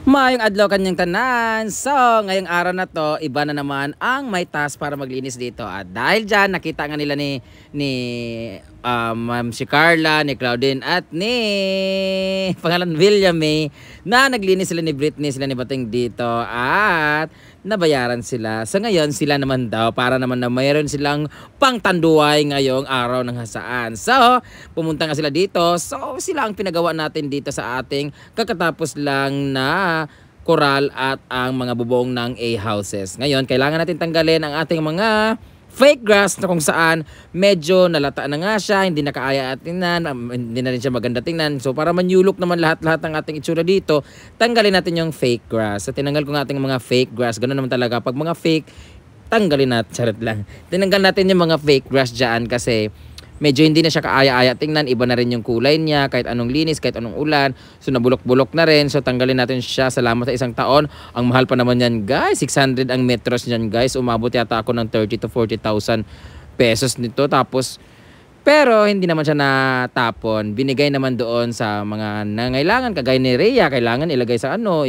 Maayong adlaw kanyang tanan. So, ngayong araw na to, iba na naman ang may task para maglinis dito. At dahil dyan, nakita nga nila ni Ma'am si Carla, ni Claudine, at ni pangalan William May, na naglinis sila ni Britney, sila ni Bating dito. At nabayaran sila. So ngayon, sila naman daw, para naman na mayroon silang pangtanduay ngayong araw ng hasaan. So, pumunta nga sila dito. So, sila ang pinagawa natin dito sa ating kakatapos lang na koral at ang mga bubong ng A-houses. Ngayon, kailangan natin tanggalin ang ating mga fake grass na kung saan medyo nalata na nga siya, hindi nakaaya at tingnan, hindi na rin siya maganda tingnan. So para manyulok naman lahat-lahat ng ating itsura dito, tanggalin natin yung fake grass. So tinanggal ko nga ating mga fake grass. Ganoon naman talaga pag mga fake, tanggalin natin. Charot lang. Tinanggal natin yung mga fake grass dyan kasi medyo hindi na siya kaaya-aya tingnan, iba na rin yung kulay niya, kahit anong linis, kahit anong ulan. So nabulok-bulok na rin. So tanggalin natin siya. Salamat sa isang taon. Ang mahal pa naman yan, guys. 600 ang metros niyan, guys. Umabot yata ako ng 30 to 40,000 pesos nito. Tapos pero hindi naman siya natapon. Binigay naman doon sa mga nangailangan, kagaya ni Rhea, kailangan ilagay sa ano,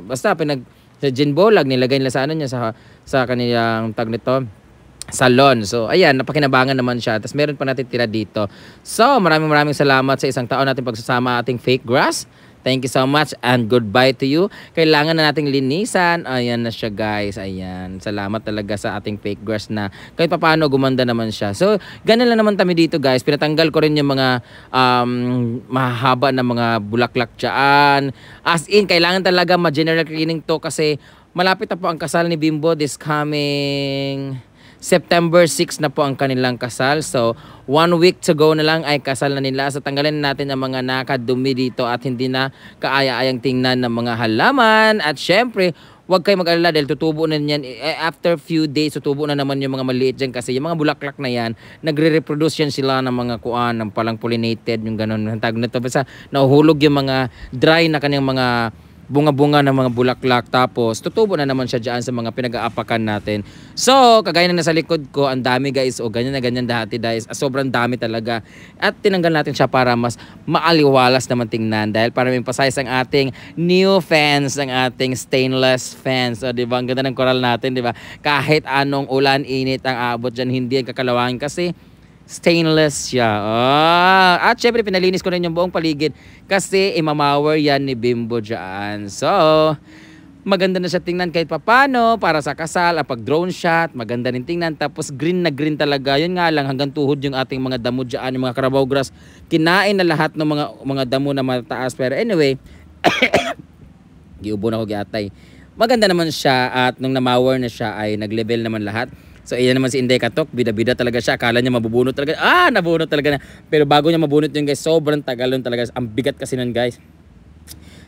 basta sa gin bolag, nilagay nila sa ano niya, sa kanilang tag nito, salon. So, ayan, napakinabangan naman siya. Tapos meron pa natin tira dito. So, maraming salamat sa isang taon natin pagsasama ating fake grass. Thank you so much and goodbye to you. Kailangan na nating linisan. Ayan na siya, guys. Ayan. Salamat talaga sa ating fake grass na kahit paano gumanda naman siya. So, ganun lang naman kami dito, guys. Pinatanggal ko rin yung mga mahaba na mga bulaklak dyan. As in, kailangan talaga ma-general cleaning to kasi malapit na po ang kasal ni Bimbo this coming September 6 na po ang kanilang kasal. So, 1 week to go na lang ay kasal na nila. So, tanggalin natin ang mga nakadumi dito at hindi na kaaya-ayang tingnan ng mga halaman. At syempre, huwag kayo mag-alala dahil tutubo na yan. After few days, tutubo na naman yung mga maliit dyan kasi yung mga bulaklak na yan, nagre-reproduce yan sila ng mga kuan, ng palang pollinated, yung ganun. Tag na to. Basta nahuhulog yung mga dry na kanyang mga bunga-bunga ng mga bulaklak, tapos tutubo na naman siya dyan sa mga pinag-aapakan natin. So, kagaya na nasa likod ko, ang dami, guys, o ganyan na ganyan dati, guys. Sobrang dami talaga. At tinanggal natin siya para mas maaliwalas naman tingnan dahil para ma-emphasize ang ating new fans, ang ating stainless fans. O, diba? Ang ganda ng coral natin, diba? Kahit anong ulan, init ang aabot dyan, hindi ang kakalawangin kasi stainless siya. At syempre pinalinis ko rin yung buong paligid kasi imamawer yan ni Bimbo dyan. So, maganda na siya tingnan kahit papano para sa kasal. Pag drone shot, maganda rin tingnan. Tapos green na green talaga. Yun nga lang, hanggang tuhod yung ating mga damo dyan, yung mga Carabao grass. Kinain na lahat ng mga damo na mataas. Pero anyway, giubo na ko giatay. Maganda naman siya at nung namawer na siya ay nag-level naman lahat. So, iyan naman si Inday Katok. Bida-bida talaga siya. Akala niya mabubunot talaga. Nabunot talaga na. Pero bago niya mabunot yun, guys, sobrang tagal yun talaga. Ang bigat kasi nun, guys.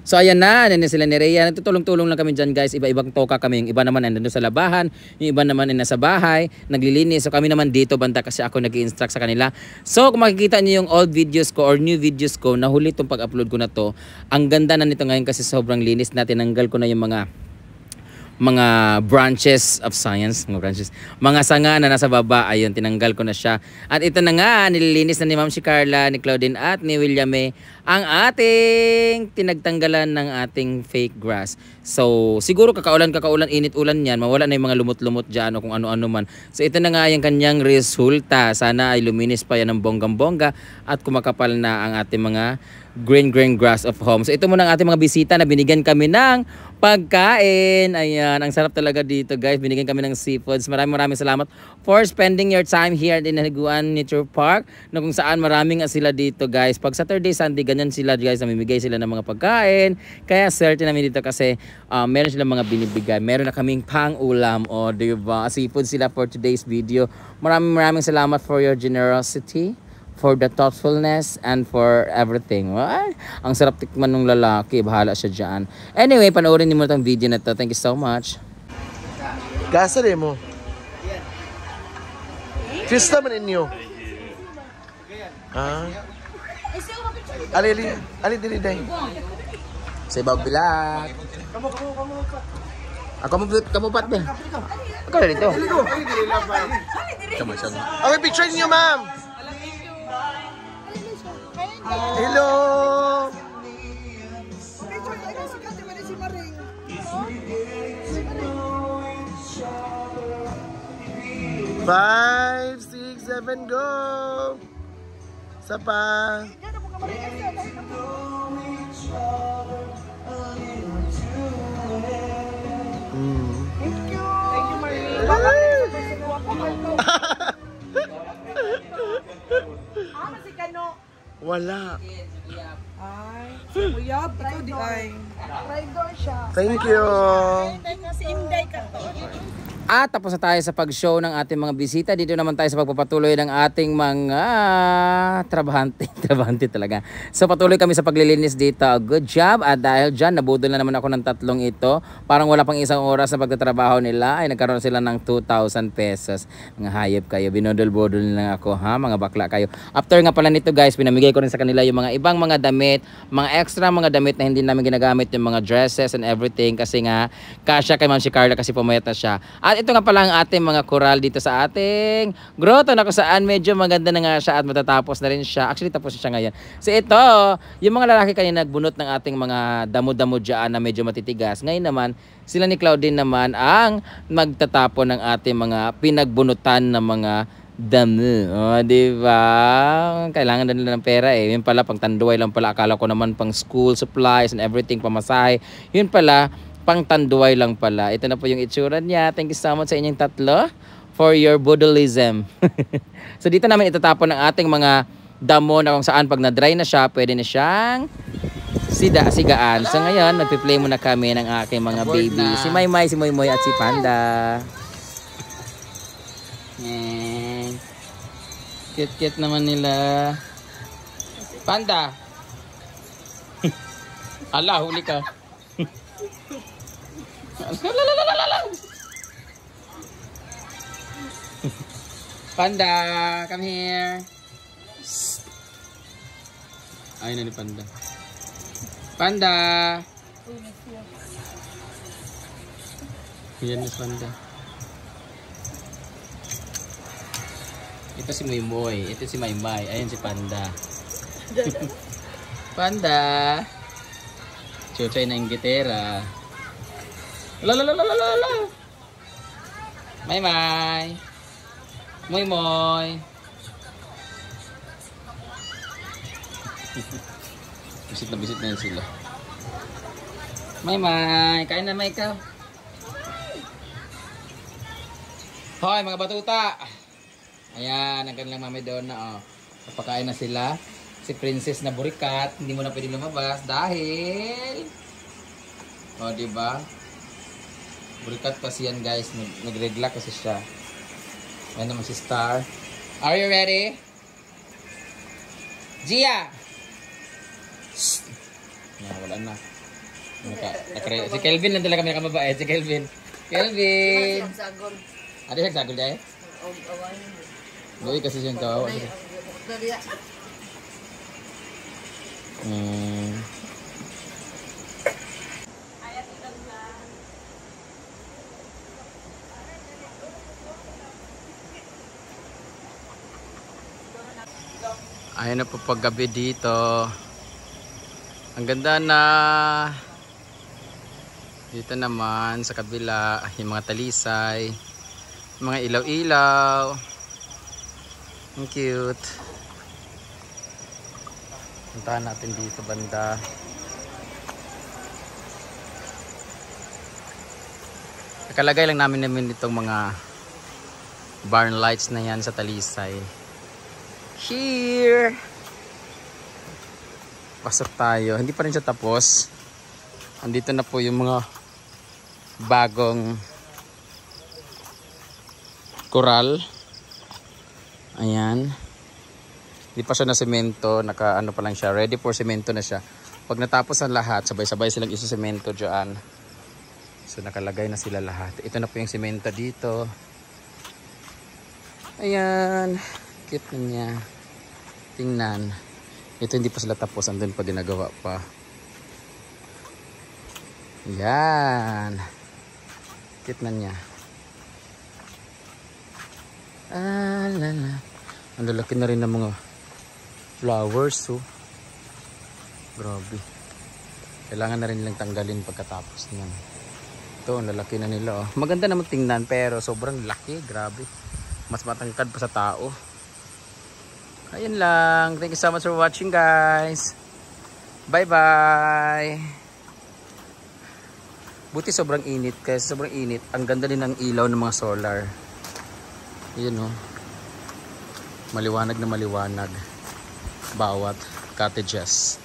So, ayan na. Nandiyan sila ni Rhea. Nagtutulong-tulong lang kami dyan, guys. Iba-ibang toka kami. Yung iba naman nandun sa labahan. Yung iba naman ay nasa bahay. Naglilinis. So, kami naman dito, banda kasi ako nag-i-instruct sa kanila. So, kung makikita niyo yung old videos ko or new videos ko, nahuli itong pag-upload ko na to. Ang ganda na nito ngayon kasi sobrang linis na. Tinanggal ko na yung mga branches of science, mga sanga na nasa baba. Ayun, tinanggal ko na siya. At ito na nga, nililinis na ni Ma'am si Carla, ni Claudine at ni William May ang ating tinagtanggalan ng ating fake grass. So, siguro kakaulan, init ulan yan, mawala na yung mga lumot-lumot dyan o kung ano-ano man. So, ito na nga yung kanyang resulta. Sana ay luminis pa yan ng bonggang-bongga at kumakapal na ang ating mga green grass of home. So, ito muna ang ating mga bisita na binigyan kami ng pagkain. Ayan, ang sarap talaga dito, guys. Binigyan kami ng seafoods. Maraming salamat for spending your time here in Higuan Nature Park, na kung saan maraming sila dito, guys. Pag Saturday, Sunday, ganyan sila, guys. Namimigay sila ng mga pagkain. Kaya certain namin dito kasi meron silang mga binibigay. Meron na kaming pang-ulam. O, diba? Seafood sila for today's video. Maraming salamat for your generosity, for the thoughtfulness, and for everything. Ang sarap tikman ng lalaki. Bahala siya dyan. Anyway, panoorin niyo mo itong video na to. Thank you so much. Gasa rin mo. Krista man inyo. Ali dili day. Sa ibaw bilat. Kamu pat ba? Ako na dito. Sama-sama. Okay, picture niyo, ma'am. Hello. 5, 6, 7, go! Isa pa. Thank you. Thank you, Marie. Baka si Kano. Wala. Ay, uyab, ikaw di ay. Rider siya. Thank you. Si Inday ka to. At tapos na tayo sa pag-show ng ating mga bisita. Dito naman tayo sa pagpapatuloy ng ating mga trabahante. Trabahante talaga. So patuloy kami sa paglilinis dito. Good job. At dahil dyan, nabudol na naman ako ng tatlong ito. Parang wala pang isang oras sa pagtatrabaho nila. Ay nagkaroon sila ng 2,000 pesos. Mga hayop kayo. Binodol-bodol na ako ha. Mga bakla kayo. After nga pala nito guys, pinamigay ko rin sa kanila yung mga ibang mga damit. Mga extra mga damit na hindi namin ginagamit. Yung mga dresses and everything. Kasi nga, kasya kay Ma'am si Carla kasi pumayat na siya. At ito nga pala ang ating mga coral dito sa ating grotto na kung saan medyo maganda na nga siya at matatapos na rin siya. Actually tapos siya ngayon. So ito, yung mga lalaki kanina nagbunot ng ating mga damo-damo dyan na medyo matitigas. Ngayon naman, sila ni Claudine naman ang magtatapon ng ating mga pinagbunutan ng mga damo. O, diba? Kailangan na nila ng pera eh. Yun pala, pang tanduay lang pala. Akala ko naman pang school supplies and everything, pamasahe. Yun pala, pang tanduay lang pala. Ito na po yung itsura niya. Thank you so much sa inyong tatlo for your boodleism. So dito namin itatapon ng ating mga damo na kung saan pag na-dry na siya, pwede na siyang sigaan. So ngayon, magpi-play muna kami ng aking mga baby. Si Maymay, si Moymoy at si Panda. Yan. Cute-cute naman nila. Panda! Ala, huli ka. Panda, come here. Ay na ni Panda. Panda. Yan ni Panda. Ito si Moymoy, ito si Maymay, ayun si Panda. Panda. Chuchay na yung gitera. Lalalala. Maymay. Moymoy. Bisit na yun sila. Maymay, kain na may ikaw. Hoy mga batuta. Ayan, ang kanilang mami doon na oh. Napakain na sila. Si Princess na burikat, hindi mo na pwede lumabas dahil oh, diba? Burikat kasi yan guys, nagregla kasi siya. Ayan naman si Star. Are you ready? Gia! Wala na. Si Kelvin lang talaga kami nakababae. Si Kelvin. Kelvin! Ada siya sagol dahil? Buhay kasi siyang kawawa. Ayun na po paggabi dito. Ang ganda na. Dito naman sa kabila yung mga talisay, mga ilaw-ilaw. Ang cute. Puntahan natin dito banda. Nakalagay lang namin itong mga barn lights na yan sa talisay. Here! Pasok tayo. Hindi pa rin siya tapos. Andito na po yung mga bagong coral. Ayan. Hindi pa siya na semento. Naka ano pa lang siya. Ready for semento na siya. Pag natapos ang lahat, sabay-sabay silang isusemento dyan. So nakalagay na sila lahat. Ito na po yung semento dito. Ayan. Cute na niya. Tingnan. Ito hindi pa sila tapos. Andun pa ginagawa pa. Yan. Cute na niya. Lala. Ang lalaki na rin ng mga flowers. Oh. Grabe. Kailangan na rin nilang tanggalin pagkatapos niyan. Ito, ang lalaki na nila. Oh. Maganda naman tingnan pero sobrang laki. Grabe. Mas matangkad pa sa tao. Ayun lang. Thank you so much for watching, guys. Bye-bye. Buti sobrang init. Kasi sobrang init. Ang ganda din ng ilaw ng mga solar. Yun, oh. Maliwanag na maliwanag. Bawat cottages.